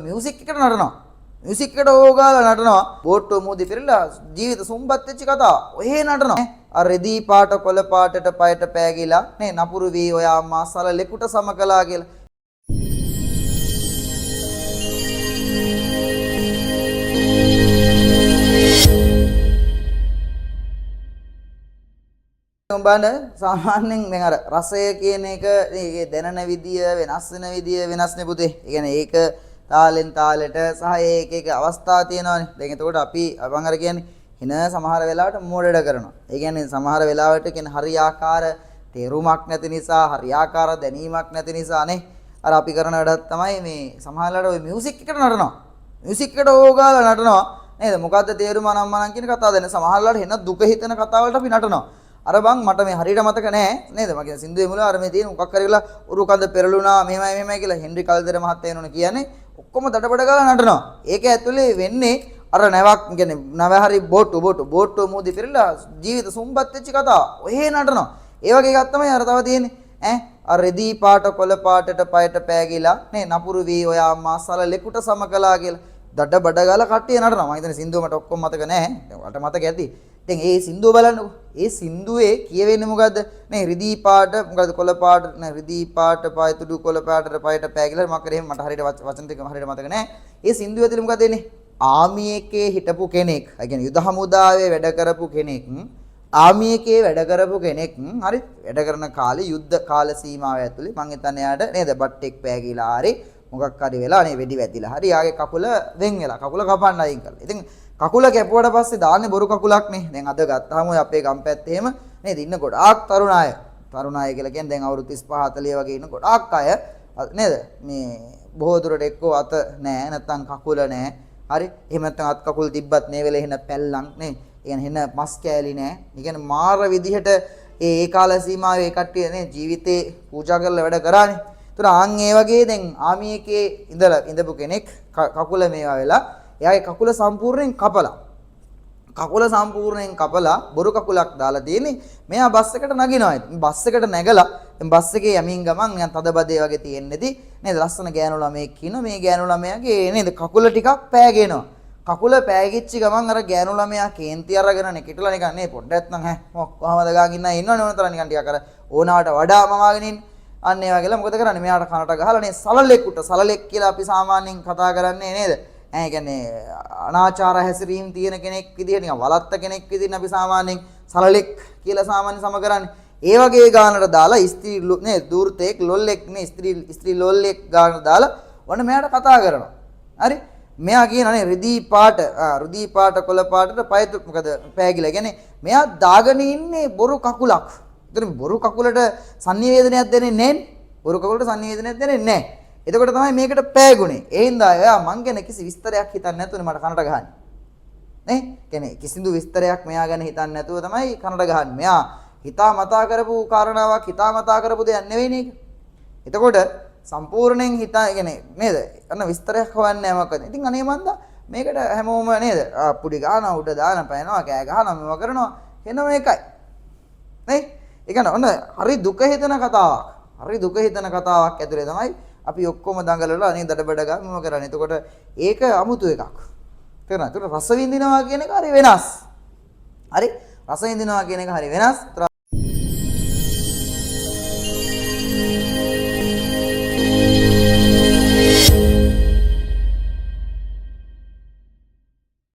Music එකට නටනවා. Music එකට ඕගාලා නටනවා. බෝට්ටුව මූදි පිරලා ජීවිත සුම්පත් වෙච්ච කතාව. ඔහේ නටනවා. අර රෙදි පාට කොළ පාටට පයට පෑගිලා නේ නපුරු වී ඔයා අම්මා සලලෙකුට සම කළා කියලා. උඹන සාමාන්‍යයෙන් දැන් අර රසය කියන එක ඒකේ දැනන විදිය වෙනස් වෙන විදිය වෙනස්නේ පුතේ. ඒ කියන්නේ ඒක තාලෙන් තාලෙට සහ ඒක එක අවස්ථා තියෙනවානේ. දැන් එතකොට අපි මම අර කියන්නේ හින සමහර වෙලාවට මෝඩඩ කරනවා. ඒ කියන්නේ සමහර වෙලාවට කියන හරියාකාර තේරුමක් නැති නිසා හරියාකාර දැනීමක් නැති නිසා නේ අර අපි කරන වැඩක් තමයි මේ සමහරලාට ওই මියුසික් එකට නටනවා. මියුසික් එකට ඕගාලා නටනවා නේද? මොකද්ද තේරුම අනම්මනම් කියන කතාව දැන් සමහරලාට හෙන දුක හිතෙන කතාව වලට අපි නටනවා. අර බං මට මේ හරියට මතක නෑ නේද? මම කියන සින්දුවේ මුල අර මේ තියෙන මොකක් හරි කියලා උරුකඳ පෙරළුණා මෙහෙමයි කියලා හෙන්රි කල්දර මහත්තයා එනෝනේ කියන්නේ ඔක්කොම දඩබඩ ගාලා නටනවා. ඒක ඇතුලේ වෙන්නේ අර නැවක් කියන්නේ නැව හරි බෝට්ටුව මූදි පෙරලා ජීවිත සුම්පත් වෙච්ච කතාව. ඔහේ නටනවා. ඒ වගේ එකක් තමයි අර තව තියෙන්නේ. අර රෙදි පාට කොළ පාටට පයට පෑගිලා නේ නපුරු වී ඔයා අම්මා සලලෙකුට සම කළා කියලා දඩබඩ ගාලා කට්ටිය නටනවා. මම හිතන්නේ සින්දුව මට ඔක්කොම මතක නෑ. මට මතක ඇති. දැන් ඒ සින්දුව බලන්නකෝ. ඒ සින්දුවේ කියවෙන්නේ මොකද්ද? නේ රිදී පාට මොකද්ද කොළ පාට නේ රිදී පාට පායතුඩු කොළ පාටට පයට පෑගිලා මම කරේ මට හරියට වචන ටික හරියට මතක නෑ. ඒ සින්දුවේ ඇතුලේ මොකද එන්නේ? ආමි එකේ හිටපු කෙනෙක්. ඒ කියන්නේ යුද හමුදාවේ වැඩ කරපු කෙනෙක්. ආමි එකේ වැඩ කරපු කෙනෙක්. හරි වැඩ කරන කාලේ යුද්ධ කාල සීමාව ඇතුලේ මං හිතන්නේ යාට නේද බට්ටෙක් පෑගිලා හරි මොකක් හරි වෙලා නේ වෙඩි වැදිලා හරි යාගේ කකුල වෙන් වෙලා කකුල කපන්න අයින් කළා. ඉතින් කකුල කැපුවට පස්සේ දාන්නේ බොරු කකුලක් නේ. දැන් අද ගත්තාම ඔය අපේ ගම් පැත්තේ එහෙම නේද ඉන්න ගොඩාක් තරුණ අය. තරුණ අය කියලා කියන්නේ දැන් අවුරුදු 35 40 වගේ ඉන්න ගොඩාක් අය නේද? මේ බොහෝ දුරට එක්කෝ අත නැහැ නැත්නම් කකුල නැහැ. හරි. එහෙම නැත්නම් අත් කකුල් තිබ්බත් මේ වෙලේ එන පැල්ලම් නේ. ඒ කියන්නේ එන මස් කෑලි නැහැ. ඒ කියන්නේ මාර විදිහට ඒ කාල සීමාවේ කට්ටිය නේ ජීවිතේ පූජා කරලා වැඩ කරානේ. ඒතර ආන් ඒ වගේ දැන් ආමි එකේ ඉඳපු කෙනෙක් කකුල මේවා වෙලා එයාගේ කකුල සම්පූර්ණයෙන් කපලා බොරු කකුලක් දාලා තියෙන්නේ. මෙයා බස් එකට නගිනවා. ඉතින් බස් එකට නැගලා දැන් බස් එකේ යමින් ගමන් නිකන් තදබදේ වගේ තියෙන්නේදී නේද ලස්සන ගෑනු ළමයෙක් ඉන්නවා. මේ ගෑනු ළමයාගේ නේද කකුල ටිකක් පෑගෙනවා. කකුල පෑගිච්ච ගමන් අර ගෑනු ළමයා කේන්ති අරගෙන නැකිටලා නිකන් නේ පොඩ්ඩක් නැත්නම් කොහමද ගාගෙන ඉන්නවනේ ඕනතර නිකන් ටිකක් අර ඕනාවට වඩා මවාගෙන ඉන්නේ. අන්න ඒ වගේලා මොකද කරන්නේ? මෙයාට කනට ගහලා නේ සලලෙක් කියලා අපි සාමාන්‍යයෙන් කතා කරන්නේ නේද? ඒ කියන්නේ අනාචාර හැසිරීම් තියෙන කෙනෙක් විදිහට නිකන් වලත්ත කෙනෙක් විදිහින් අපි සාමාන්‍යයෙන් සලලෙක් කියලා සාමාන්‍ය සම කරන්නේ. ඒ වගේ ගානට දාලා ස්ත්‍රී නේ දූර්තෙක් ලොල්ලෙක් නේ ස්ත්‍රී ලොල්ලෙක් ගානට දාලා ඔන්න මෙයාට කතා කරනවා. හරි? මෙයා කියනනේ රිදී පාට කොළ පාටට පයතු මොකද පෑගිලා. කියන්නේ මෙයා දාගෙන ඉන්නේ බොරු කකුලක්. ඒතර බොරු කකුලට සංනිවේදනයක් දෙන්නේ නැහැ. බොරු කකුලට සංනිවේදනයක් දෙන්නේ නැහැ. එතකොට තමයි මේකට පෑගුනේ. ඒ හින්දා එයා මං ගැන කිසි විස්තරයක් හිතන්නේ නැතුවනේ මට කනට ගහන්නේ. නේ? කියන්නේ කිසිදු විස්තරයක් මෙයා ගැන හිතන්නේ නැතුව තමයි කනට ගහන්නේ. මෙයා හිතා මතා කරපු කාරණාවක් හිතා මතා කරපු දෙයක් නෙවෙයි නේද? එතකොට සම්පූර්ණයෙන් කියන්නේ නේද? අන්න විස්තරයක් හොයන්නේ නැහැ මොකද? ඉතින් අනේ මන්දා මේකට හැමෝම නේද? පුඩි ගහනවා උඩ දාන පයනවා කෑ ගහනවා මේවා කරනවා එනවා මේකයි. නේ? ඒ කියන්නේ ඔන්න හරි දුක හිතන කතාවක්. හරි දුක හිතන කතාවක් ඇතුලේ තමයි අපි ඔක්කොම දඟලලා අනේ දඩබඩ ගා මොම කරන්නේ. එතකොට ඒක අමුතු එකක්. තේරුණා? ඒතර රස විඳිනවා කියන එක හරි වෙනස්. හරි? රස විඳිනවා කියන එක හරි වෙනස්.